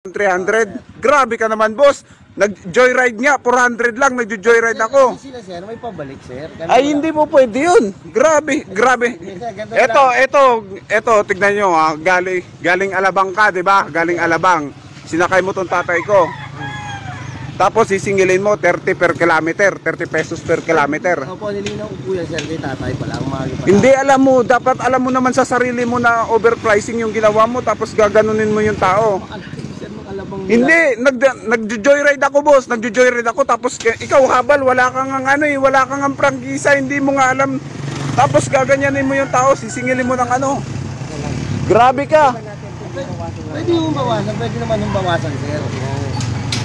300. Grabe ka naman, boss. Nag-joyride nga, 400 lang, nag-joyride ako. Sila sir, may pabalik sir. Ay, hindi mo pwede yun. Grabe, grabe. Ito, tignan nyo ha. Galing Alabang ka, di ba? Galing Alabang. Sinakay mo tong tatay ko. Tapos sisingilin mo 30 per kilometer, 30 pesos per kilometer. Opo, nilinaw ko po yan sir, kay tatay pala. Hindi, alam mo, dapat alam mo naman sa sarili mo na overpricing yung ginawa mo, tapos gaganunin mo yung tao. Hindi, nag-joyride ako, boss. Nag-joyride ako, tapos ikaw habal, wala kang ano eh, wala kang ang prangkisa, hindi mo nga alam. Tapos gaganyanin mo yung tao, sisingilin mo ng ano. Grabe ka. Pwede yung bawasan, pwede naman yung bawasan sir.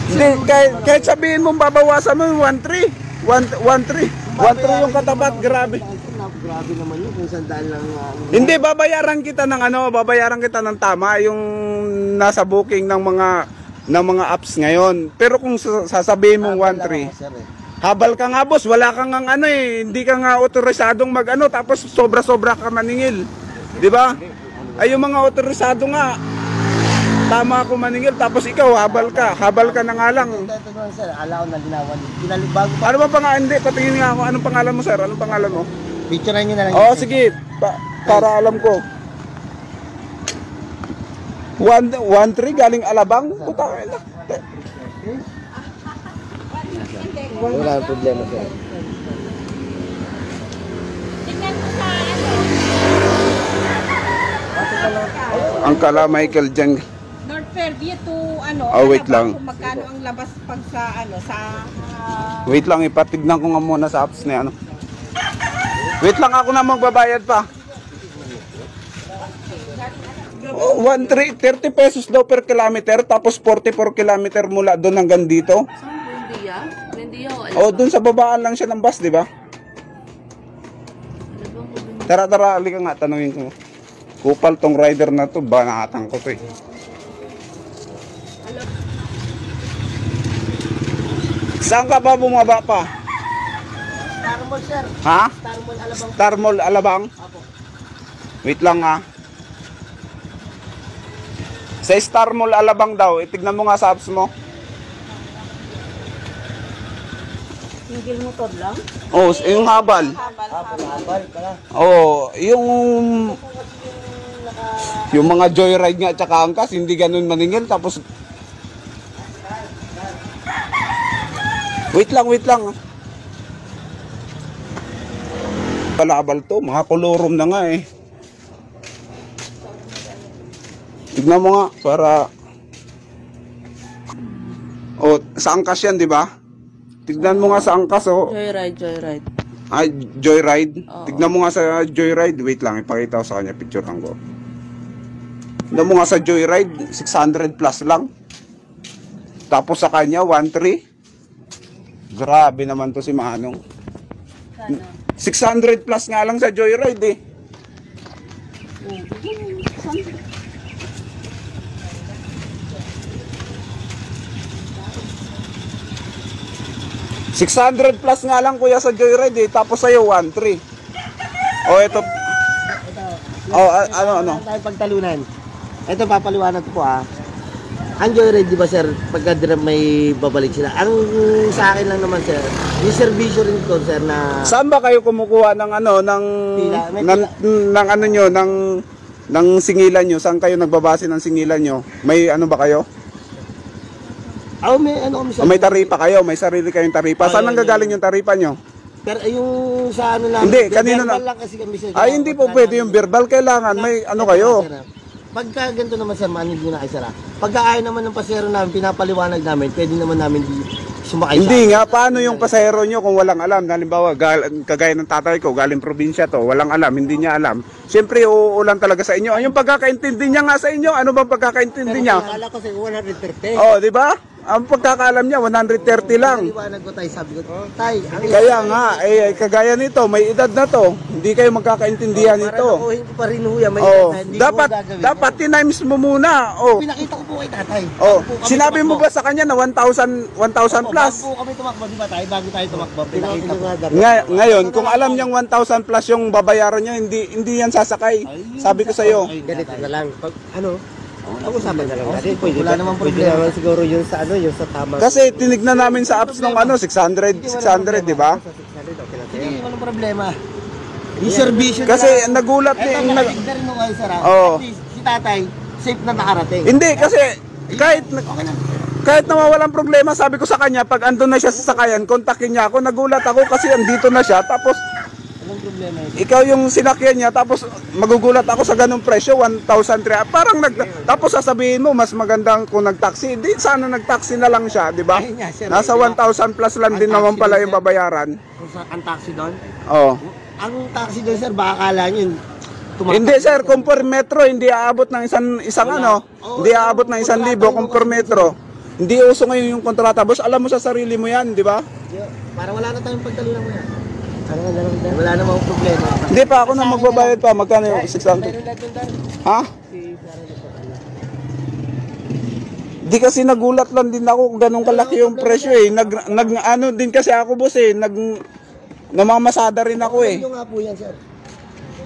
Hindi, kahit sabihin mong babawasan mo yung 1.3. 1.3 yung katapat, grabe. Grabe naman yun, kung sandaan lang. Hindi, babayaran kita ng ano, babayaran kita ng tama yung nasa booking ng mga apps ngayon. Pero kung sasabihin mong 1.3, habal ka nga, boss, wala kang ang ano eh, hindi ka nga otorisadong mag-ano, tapos sobra-sobra ka maningil. 'Di ba? Ay yung mga otorisado nga, tama ako maningil, tapos ikaw habal ka na nga lang. Ito naman sir, alaw na linawan. Bago pa. Ano ba pangalan? Hindi, patingin nga ako. Anong pangalan mo, sir? Anong pangalan mo? Picturean nyo na lang. Oo, sige. Para alam ko. 1.3 galing Alabang? Puta ka na. Wala ang problema sir. Tingnan mo sa ano. Ang kala Michael dyan. North Fairview to ano. Wait lang. Kung magkano ang labas pag sa ano sa Wait lang, ipatignan ko nga muna sa apps na ano. Wait lang, ako na magbabayad pa. 1.3, 30 pesos daw per kilometer, tapos 44 kilometer mula doon hanggang dito. Oh, doon sa babaan lang siya ng bus, di ba? Tara, halika nga, tanungin ko. Kupal tong rider na to, banatan ko to eh. Saan ka ba bumaba pa? Star Mall sir. Ha? Star Mall Alabang. Star Mall Alabang? Apo. Wait lang ha. Sa Star Mall Alabang daw, itignan mo nga sa apps mo. single motor lang. Oh, yung habal. Habal pala. Oh, yung mga joyride nga at saka angkas, hindi ganun maningil. Tapos wait lang. Palabal to, mga kolorum na nga eh. Tignan mo nga para sa angkas yan, di ba? Tignan mo nga sa angkas oh. Joyride. Ay, joyride. Oo. Tignan mo nga sa joyride. Wait lang, ipakita ko sa kanya, picture lang ko. Tignan mo nga sa joyride, 600 plus lang. Tapos sa kanya, 1.3. Grabe naman to si Manong. 600 plus nga lang sa joyride eh. $600 plus nga lang kuya sa joyride eh. Tapos sa'yo 1.3. Oh, ito. Oh, ano? Tayo pagtalunan. Ito papaliwanag ko po ah. Ang joyride di ba sir, pagka may babalik sila. Ang sa akin lang naman sir, yung servisyo rin ko sir na saan ba kayo kumukuha ng ano, ng ano nyo, ng singilan nyo? Saan kayo nagbabase ng singilan nyo? May ano ba kayo? may ano kami sir. May taripa kayo, may sarili kayong taripa. Saan nanggagaling yung taripa nyo? Pero yung sa ano lang, Hindi, kanino na? lang kasi kami sir. Ay, hindi po pwede yung verbal. Kailangan may ano kayo. Pagka ganito naman sir, manig nyo na kayo sir. Pagka ayaw naman ng pasero namin, pinapaliwanag namin, pwede naman namin sumakay Hindi nga, paano yung pasahero nyo kung walang alam? Halimbawa, kagaya ng tatay ko, galing probinsya to, walang alam, hindi niya alam. Siyempre, uulan talaga sa inyo. Yung pagkakaintindi niya nga sa inyo, ano bang pagkakaintindi niya? Pero akala ko sir, 130. Oh, di ba? Ang pagkakaalam niya, 130 lang. Paliwanag ko tayo, sabi ko, tay, Kaya nga, kagaya nito, may edad na to. Hindi kayo magkakaintindihan nito. Hindi pa rin huya, may Oh, hindi dapat tinimes mo muna. Oh. Pinakita ko po kay tatay. Oh, sinabi mo ba sa kanya na 1,000 plus? Bago kami tumakbo, di ba tayo? Bago tayo tumakbo, pinakita ko. Ngayon, kung alam niyang 1,000 plus yung babayaran niya, hindi yan sasakay. Sabi ko sa iyo. Ganito na lang. Pag, ano, Usapan na lang natin. Wala namang problema. Naman siguro yun sa ano, yung sa tama. Kasi tinignan namin sa apps ng 600, 600, di ba? Hindi, walang problema. Yung servisyo Kasi nagulat Ito, eh. malagig na rin nung kayo, sir. Oo. At least, si tatay, safe na nakarating. Hindi, kasi kahit Okay na. kahit na mawalang problema, sabi ko sa kanya, pag andun na siya sa sakayan, kontakin niya ako. Nagulat ako kasi andito na siya. Tapos, Walang problema yun. ikaw yung sinakyan niya, tapos magugulat ako sa ganung presyo, 1,300. Parang tapos sasabihin mo, mas magandang kung nag-taxi. Di, sana nag-taxi na lang siya, di ba? Ayun nga, sir. Nasa 1,000 plus lang din naman pala yung babayaran. Kung sa ang taxi doon, Oh. ang taxi doon, sir, baka akala nyo yun. Hindi sir, kung per metro, hindi aabot ng isang ano, hindi aabot ng 1,000 kung per metro. Hindi uso ngayon yung kontrata. Boss, alam mo sa sarili mo yan, di ba? Para wala na tayong pagtalunan mo yan. Wala namang problema. Hindi pa ako na magbabayad pa. Magkano yung 600? Ha? Di kasi nagulat lang din ako kung ganun kalaki yung presyo eh. Ano din kasi ako boss eh. Namamasada rin ako eh. Ano nga po yan, sir?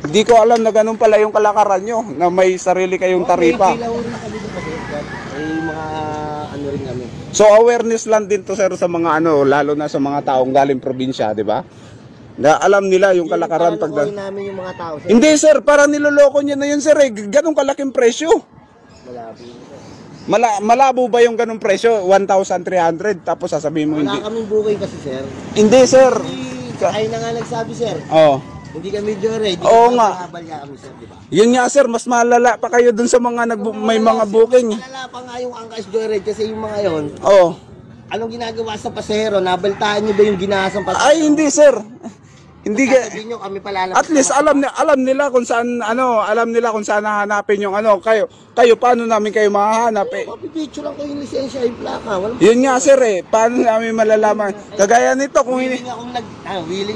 Hindi ko alam na ganun pala yung kalakaran nyo. Na may sarili kayong tarifa. May rin kami doon kasi, sir. May mga ano rin kami. So awareness lang din to sir sa mga ano, lalo na sa mga taong galing probinsya, di ba? Na alam nila yung kalakaran pag namin yung mga tao, sir. Hindi sir, para niloloko niyo na yun sir eh. Ganong kalaking presyo. Malabo. Malabo ba yung ganong presyo? 1,300 tapos sasabihin mo Wala hindi. kaming bukay kasi, sir. Hindi sir. Ay na nga nagsabi, sir. Oh. Hindi kami jore. Oo nga. Habal nga kami, sir, di ba? Yun nga sir, mas malala pa kayo dun sa mga may mga booking. Malala pa nga yung angkas jore kasi yung mga yon. Oh. Anong ginagawa sa pasahero? Nabaltaan niyo ba yung ginahasang pasahero? Ay hindi sir. Hindi Sabihin niyo kami palalabas. at least alam nila kung saan alam nila kung saan hahanapin yung kayo paano namin kayo mahahanap eh. Pipicture lang ko yung lisensya, yung plaka. Walang Yun nga sir eh, paano namin malalaman? Kagaya nito kung willing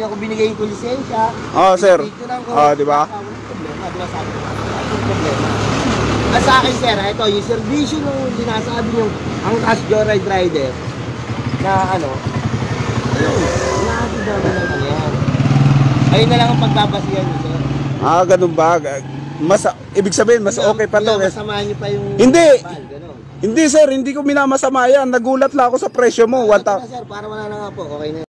ako binigay ko lisensya. Oh sir. Picture lang ko. Oh, di ba? Walang problema, di ba sabi ko? Walang problema. At sa akin, sir, ito, yung servisyo nung sinasabi nyo, ang cash joyride rider, na ano, ayun, natin namin lang yan. Ayun na lang ang pagbabasihan nyo, sir. Ganun ba? Ibig sabihin mas okay pa to. Masamahan nyo pa yung... Hindi. Ganun. Hindi sir, hindi ko minamasama yan. Nagulat lang ako sa presyo mo. Ito na, sir, para wala na nga po, okay na.